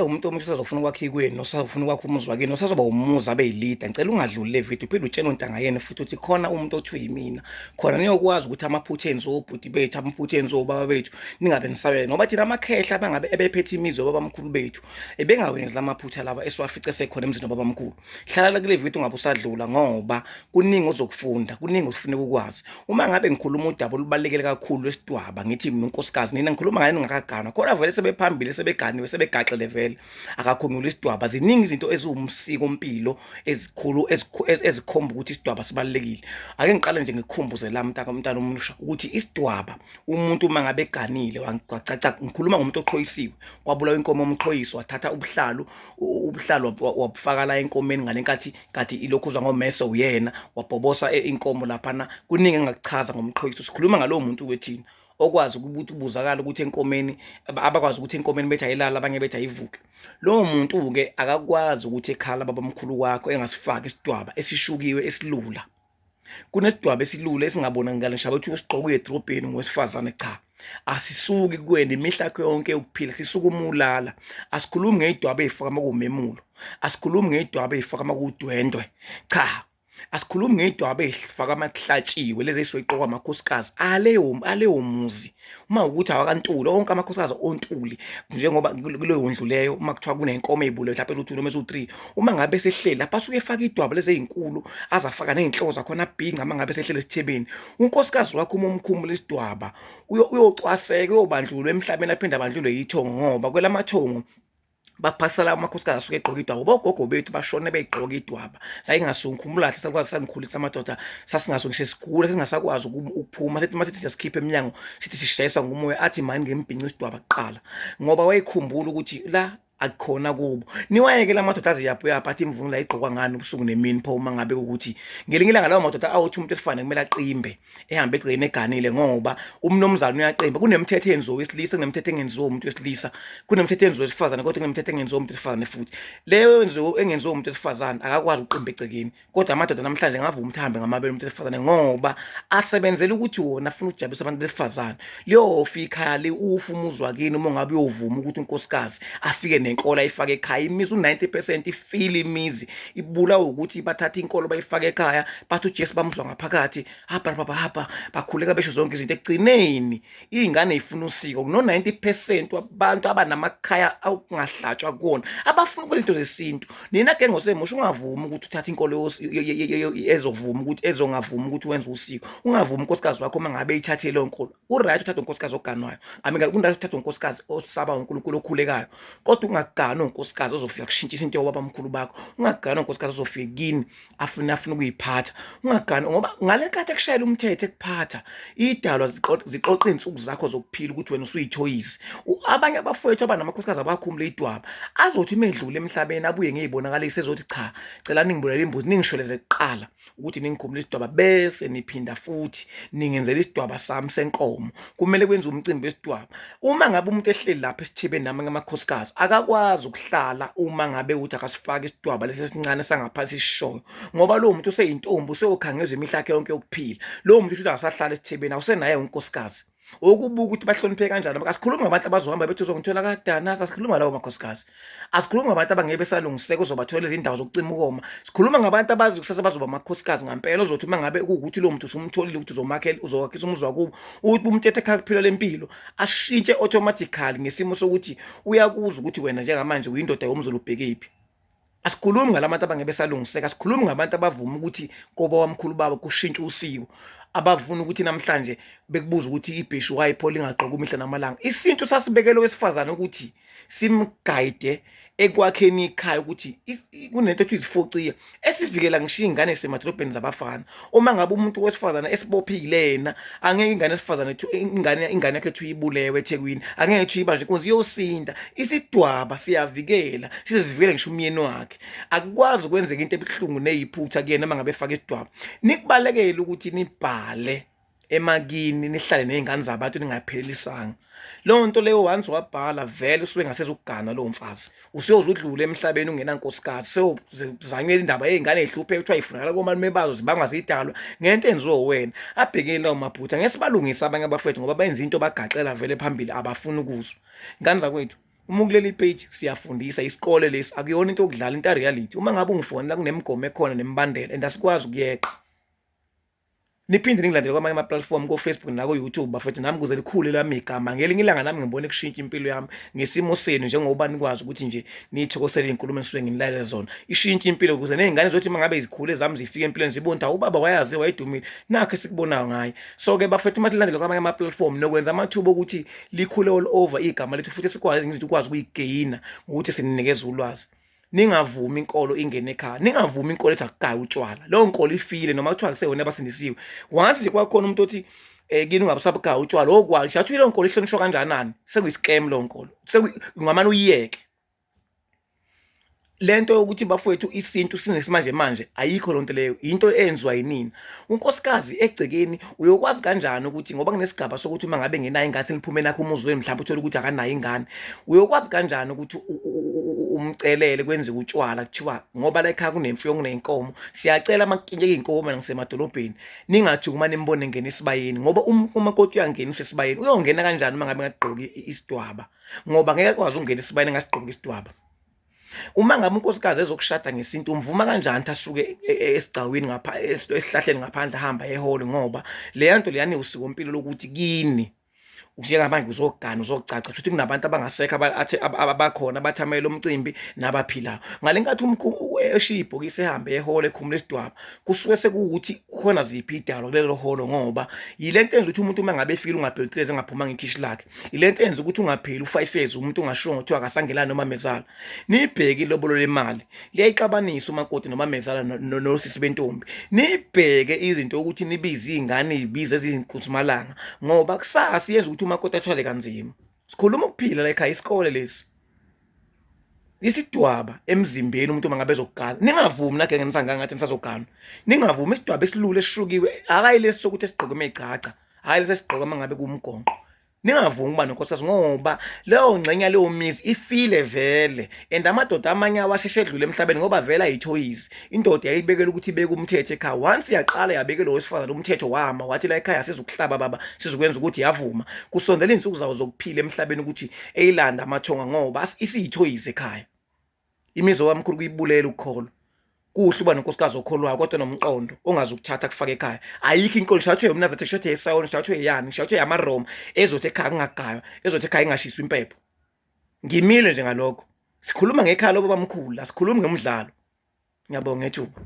Umuntu omusha usazofuna ukwakha ikwenu nosazofuna ukwakha umuzi wakini osazoba umuzi abe yilida ngicela ungadluli le video uphinde utshele ontanga yena futhi ukuthi khona umuntu othi uyimina khona niyokwazi ukuthi amaphutha enziwe obhuti bethu amaphutha enziwe obaba bethu ningabe nisabela ngoba thina amakhehla abangabe ebephethe imizwa babamkhulu bethu ebengawenzi lamaphutha laba esiwafice sekhona emzini babamkhulu hlala kule video ungabe usadlula ngoba kuningi ozokufunda kuningi ufuna ukwazi uma ngabe ngikhuluma udaba olubalekile kakhulu lesidwaba ngithi mina unkosikazi nina ngikhuluma ngani ngakaganwa khona vele sebephambili sebeganiwe sebegaxele vele akakhonula isidwaba ziningi izinto eziwumsiko impilo ezikhulu ezikhomba ukuthi isidwaba sibalekile ake ngiqale nje ngikukhumbuze la umntana omusha ukuthi isidwaba umuntu uma ngabe eganile wacaca ngikhuluma ngomuntu oqhoyisiwe kwabulawa inkomo omqhoyiso wathatha ubuhlalo wabufaka la enkomeni ngalenkathi kade ilokhuzwa ngomese uyena wabhobosa inkomo laphana kuningi engakuchaza ngomqhoyiso sikhuluma ngalowo muntu wethina okwazi ukuthi ubuzakala ukuthi enkomeni abakwazi ukuthi enkomeni bethi ayilala abanye bethi ayivuke lowo muntu ke akakwazi ukuthi ekhala babamkhulu wakho engasifaki isidwaba esishukiwe esilula kunesidwaba esilula esingabona ngale ngisho abathi usigqoke edrobheni ngowesifazane cha asisuki kuwena imihla yakho yonke ukuphila sisuka umulala asikhulumi ngedwaba ezifaka makumemulo asikhulumi ngedwaba ezifaka makudwendwe cha asikhulumi ngedwaba ezifaka amahlatshiwe lezi esoyiqoka amakhosikazi aleyo muzi uma ukuthi awakantuli wonke amakhosikazi ontuli njengoba kuleyo ndlu leyo uma kuthiwa kunenkomo ezibule mhlawumbe uthule mase u3 uma ngabe sehleli lapha suke efaka idwaba lezi ezinkulu azafaka nezinhloko zakhona abhinqa uma ngabe sehlele esithebeni unkosikazi wakho uma umkhumula isidwaba uyocwaseka uyobandlulwa emhlabeni aphinde abandlulwe yithongo ngoba kwelamathongo baphasala amakhosikazi asuke egqoka idwaba bogogo bethu bashone begqoka idwaba sayingasungikhumbula kahle sakwazi sangikhulisa amadoda sasingaso ngisho sigula singasakwazi ukuphuma sethi masithi siyasikhipha eminyango sithi sishayisa ngumoya athi mani ngembhinco isidwaba kuqala ngoba wayekhumbula ukuthi la akukhona kubo niwayeke lamadoda aziyapho athi imvunulo la igqokwa ngani ubusuku nemini pho uma ngabe ukuthi ngelinye ilanga lawo madoda awuthi umuntu efane kumele aqimbe ehambe egcine eganile ngoba umnomzana uyaqimba kunemithetho enziwe wesilisa kunemithetho engenziwe umuntu wesilisa kunemithetho enziwe wesifazane kodwa kunemithetho engenziwe umuntu wesifazane futhi leyo engenziwe umuntu wesifazane akakwazi uqimba egcekeni kodwa amadoda namhlanje ngavuma umthambe ngamabele umuntu wesifazane ngoba asebenzela ukuthi wona afuna ukujabulisa abantu besifazane liyofika le ufa umuzwa kini uma ngabe uyovuma ukuthi unkosikazi afike nenkola ifake ekhaya imizi u90% ifeel imizi ibulawa ukuthi bathatha inkolo bayifake ekhaya bathi uJesu bamzwa ngaphakathi hapa bakhuleka besho zonke izinto ekugcineni izingane zifuna usiko kuno 90% wabantu abanamakhaya awungahlatshwa kuona abafuna kwezinto zesintu nina ke ngosemusho ungavuma ukuthi uthathe inkolo ezovuma ukuthi ezongavuma ukuthi wenze usiko ungavuma unkosikazi wakho mangabe ithathe leyo nkolo uright uthatha unkosikazi oganwayo amika kundathi uthatha unkosikazi osaba uNkulunkulu okhulekayo kodwa ungagana unkosikazi ozofika kushintshisa into yobaba mkhulu bakho ungagana unkosikazi ozofika kini afuna ukuyiphatha ungagana ngoba ngalenkathi ekushayela umthetho ekuphatha idalwa ziqoqa insuku zakho zokuphila ukuthi wena usuyithoyisi abanye abafowethu abanamakhosikazi abakhumule idwaba azothi imedlule emhlabeni abuye ngezibonakalise ezothi cha cela ningibolele imbuzi ningisholeze kuqala ukuthi ningikhumule isidwaba bese niphinda futhi ningenzela isidwaba sami senkomo kumele kwenze umcimbi wesidwaba uma ngabe umuntu ehleli lapha esithibeni nami ngamakhosikazi akakwazi ukuhlala uma ngabe uthi akasifaka isidwaba lesi sincane sangaphansi isishoyo ngoba lo muntu useyintombi useyokhangezwa imihla yakhe yonke yokuphila lo muntu uthi akasahlala esithibeni awusenaye unkosikazi okubuka ukuthi bahloniphe kanjani asikhulumi ngabantu abazohamba bethi uzongithola kadana asikhuluma lawo makhosikazi asikhulumi ngabantu abangeke besalungiseka uzobathola izindawo zokucima ukoma sikhuluma ngabantu abazi kusasa bazoba amakhosikazi ngempela ozothi uma ngabe ukuthi lo muntu usumtholile ukuthi uzomakhela uzowakhisa umuzi wakubo ukuthi umthetho ekhaya kuphila lempilo ashintshe automatically ngesimo sokuthi uyakuza ukuthi wena njengamanje uyindoda yomzulu ubhekephi asikhulumi ngalabantu abangeke besalungiseka asikhulumi ngabantu abavuma ukuthi koba wamkhulu babo kushintsha usiko abavuna ukuthi namhlanje bekubuza ukuthi ibheshu wayiphola ingaqoka umihla namalanga isinto sasibekele wesifazane ukuthi simguide ekwakheni ikhaya ukuthi kunento ethi izifociya esivikela ngisho ingane semadrobheni zabafana uma ngabe umuntu wesifazane esibophile yena angeke ingane esifazane ethu ingane yakhe ethu ibulewe eThekwini angeke ethu ibanje konke iyosinda isidwaba siyavikela sizivikele ngisho umyeni wakhe akukwazi kwenzeka into ebuhlungu neyiphutha kuyena uma ngabe efaka isidwaba nikubalekele ukuthi nibhale emakini nihlale nezingane zabantu ningaphelisanga lo nto leyo once wabhala vele usuke ngasezukugana lo mfazi usiyozudlula emhlabeni ungenankosikazi seyozanyela indaba yezingane ezihluphe kuthiwa ifunakala komalume bazo zibangwa zidalwa ngento enziwe wena abhekele lawo maphutha ngesibalungisa abanye abafethu ngoba benza into bagaxela vele phambili abafuna ukuzwa ingane zakwethu uma ukuleli page siyafundisa isikole lesi akuyona into yokudlala into reality. Uma ngabe ungifonela kunemigomo ekhona nemibandela and asikwazi ukuyeqa. Niphinde ningilandele kwamanye ama-platform ko-Facebook nako-YouTube bafethu, nami kuze likhule lami igama. Ngelinye ilanga nami ngibone kushintsha impilo yami ngesimo senu, njengoba nikwazi ukuthi nje niyithokosele iy'nkulumo enisuke nginilalela zona. Ishintshe impilo ukuze ney'ngane zothi uma ngabe izikhule zami zifike empilweni zibone ukuthi ubaba wayazi wayedumile, nakho esikubonayo ngaye. So-ke bafethu, uma lilandele kwamanye ama-platform nokwenza amathuba okuthi likhule all over igama lethu, futhi sikwazi ngizithi ukwazi ukuyigeyina ngokuthi sininikeza ulwazi. Ningavumi inkolo ingene ekhaya, ningavumi inkolo ethi akugaya utshwala. Leyo nkolo ifile noma kuthiwa kuseyona abasindisiwe. Once nje kwakhona umuntu othi kini ungabusabugaya utshwala, okwazi shathi leyo nkolo ihlonishwa kanjanani, sekuyi-scam leyo nkolo, ungamane uyiyeke. Lento yokuthi bafowethu isintu sinesimanje manje ayikho lonto leyo, into eyenziwa yinini. Unkosikazi egcekeni uyokwazi kanjani ukuthi ngoba kunesigaba sokuthi uma ngabe ngenayo ingane seliphume nakho umuzi wenu mhlawumbe uthole ukuthi akanayo ingane, uyokwazi kanjani ukuthi umcelele kwenziwe utshwala kuthiwa ngoba la ekhaya kunemfuyo kuney'nkomo, siyacela makukinyeka iy'nkomo nangisemadolobheni ningathi uma nimbone ngena esibayeni, ngoba umakoti uyangena esibayeni uyongena kanjani uma ngabe ngagqoki isidwaba, ngoba ngeke akwazi ukungena esibayeni ngasigqoki isidwaba. Uma ngabe unkosikazi ezokushada ngesintu umvuma kanjani ukuthi asuke esigcawini esihlahleni ngaphandle ahamba ehole, ngoba leya nto leyani usikompilo lokuthi kini njengamanje uzogana uzocaca futhi kunabantu abangasekho abakhona abathamela umcimbi nabaphilayo. Ngale nkathi eshiya ibhokisi ehambe ehole ekhumula isidwaba, kusuke sekuwukuthi khona ziphi idalo kulelo holo, ngoba yilento enza ukuthi umuntu uma ngabe efikile ungabhilithezi engaphumanga ikhishi lakhe, yilento enza ukuthi ungapheli u5 years umuntu ungashiwo ngothiwa akasangelani noma mezala. Nibheke ilobolo lemali liyayixabanisa umakoti noma mezala nosisi bentombi. Nibheke izinto ukuthi nibize iy'ngane iy'bizo eziyinkuthumalanga, ngoba kusasa yenza ukuthi umakoti athwale kanzima. Sikhuluma ukuphila la ekhaya, isikole lesi isidwaba emzimbeni umuntu uma ngabe ezokugana. Ningavumi nagenge nisanganga ngathi nisazogana, ningavumi isidwaba esilula esishukiwe, hhayi lesi sokuthi esigqoke meyicaca, hhayi lesi esigqoke uma ngabe kumgonqo. Ningavumi ukuba nonkosikazi ngoba leyo ngxenye leyo mizi ifile vele, and amadoda amanye awasheshe edlule emhlabeni ngoba vele ayithoyizi. Indoda yayibekela ukuthi ibeke umthetho ekhaya, once yaqala yabekela owesifazane umthetho wama wathi la ekhaya sizokuhlaba baba, sizokwenza ukuthi yavuma. Kusondela iy'nsuku zawo zokuphila emhlabeni ukuthi eyilanda amathonga ngoba isiyithoyizi ekhaya. Imizwa wamkhulu kuyibulela ukukholwa. Kuhle uba nonkosikazi okholwayo kodwa nomqondo ongazi ukuthatha kufaka ekhaya. Ayikho inkolo shawuthwe umnazathe, shawuthwe yesawoni, shawuthwe yani, shawuthwe yamaroma ezothi ekhaya kungagaywa, ezothi ekhaya ingashiswa impepho. Ngimile nje ngalokho. Sikhuluma ngekhaya lobo bamkhulu, asikhulumi ngomdlalo. Ngiyabonga ethuba.